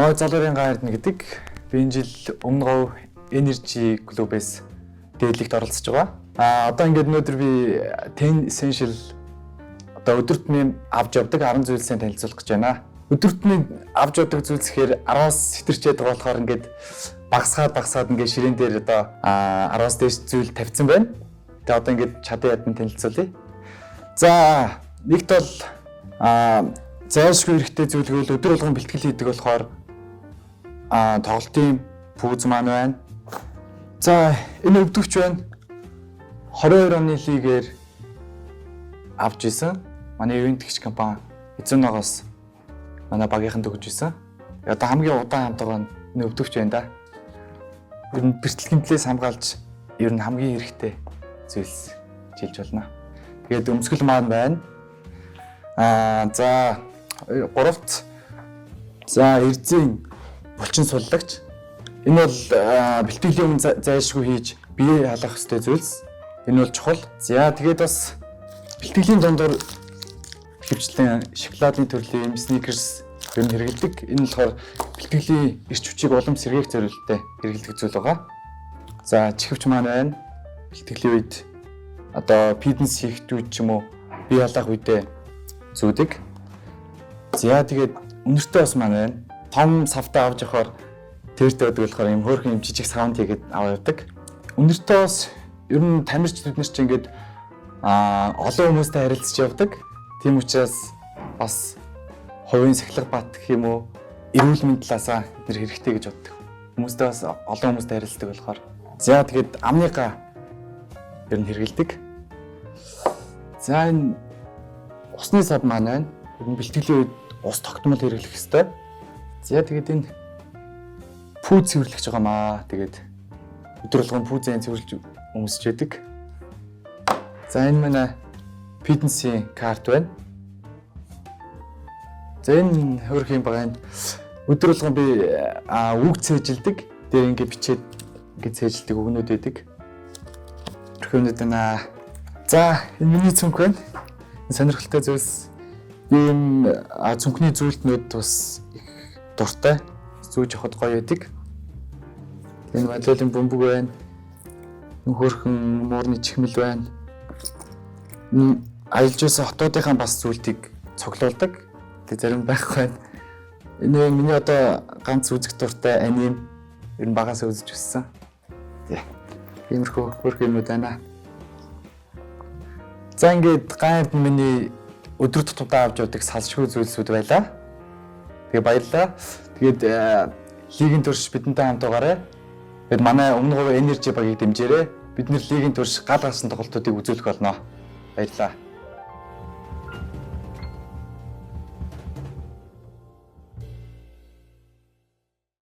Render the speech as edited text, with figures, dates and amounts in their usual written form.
Залуурын гаард гэдэг би энэ жил өмнө говь Energy клубээс дээлэгт оролцож байгаа. Одоо ингээд өнөөдөр би 10 essential одоо өдөр тутмын авч явдаг 10 зүйлсээ танилцуулах гэж байна. Өдөр тутмын авч явдаг зүйлс гэхээр 10-аас сэтэрчээд байгаа болохоор ингээд багсаад ингээд ширээн дээр одоо 10-аас дээш зүйл тавьсан байна. Тэгээ одоо ингээд чадан ядан танилцуулъя. За нэгт бол зайлшгүй хэрэгтэй зүйл гэвэл өдөр болгон бэлтгэл хийдэг болохоор тоглолтын пүүз маань байна. За энэ өвдөгч байна. 22 оны лигээр авч исэн. Манай ивент-гч компани Эзэногоос манай багийнхан төгж исэн. Одоо хамгийн удаан хамт байгаа энэ өвдөгч байна да. Ер нь бэрхтэлгэмтлээс хамгаалж ер нь хамгийн хэрэгтэй зүйлс жилж болно. Тэгээд өмсгөл маань байна. За гуравт эрзийн булчин суллагч. Энэ бол бэлтгэлийн өмнө зайлшгүй хийж бие халах ёстой зүйлс. Энэ бол чухал. За тэгээд бас бэлтгэлийн дундуур хөвчлэн шоколадны төрлийн сникерс юм хэрэглэдэг. Энэ болохоор бэлтгэлийн эрч хүчийг улам сэргээх зорилготой хэрэглэдэг зүйл байгаа. За чихвч маань байна. Бэлтгэлийн үед одоо фитнес хийх үед ч юм уу бие халах үедээ зүүдэг. За тэгээд өнөртөө бас маань байна. Том савтаа авч явахаар тэртэй байдаг болохоор юм хөөрхөн юм жижиг саунд хийгээд аваа явдаг. Өнөртөө бас ер нь тамирч бид нар ч ингээд олон хүмүүстэй харилцаж явдаг. Тийм учраас бас хувийн сахилга бат гэх юм уу эрүүл мэндийн талаасаа бид хэрэгтэй гэж боддог. Хүмүүстэй бас олон хүмүүстэй харилцдаг болохоор. За тэгээд амныгаа ер нь хэрэгэлдэг. За энэ усны сав маань байна. Ер нь бэлтгэлийн үед ус тогтмол хэрэглэх ёстой. За тэгээд энэ пүүз цэвэрлэгч байгаа маа. Тэгээд өдөр болгон пүүзээ цэвэрлж өмсөж яадаг. За энэ манай фитнесийн карт байна. За энэ хөрх юм байгаа. Өдөр болгон би үг цээжилдэг. Тэр ингээд бичээд ингээд цээжилдэг үгнүүд байдаг. Хөрхөнд байна. За энэ миний цүнх байна. Энэ сонирхолтой зүйлс ийм цүнхний зүйлтнүүд бас их дуртай. Зүүж явахд гоё байдаг. Энэ бодлын бөмбөг байна. Хөрхөн муурны чихмэл байна. Аялжсэн хотуудынхаа бас зүйлтийг цоглуулдаг. Тэг зарим байхгүй байна. Энэ миний одоо ганц үзэх дуртай аним ер нь багаас үзэж өссөн. Тиймэрхүү хөрх юмуд байна. За ингээд гайд миний өдөр тутмдаа авч явдаг салшгүй зүйлсүүд байлаа. Тэгээ баярлалаа. Тэгээд лигийн турш бидэнтэй хамт байгаарай. Тэгээд манай өмнө говь Energy багийг дэмжээрэй. Бид нэр лигийн турш гал гарсан тоглолтуудыг үзүүлэх болно. Баярлалаа.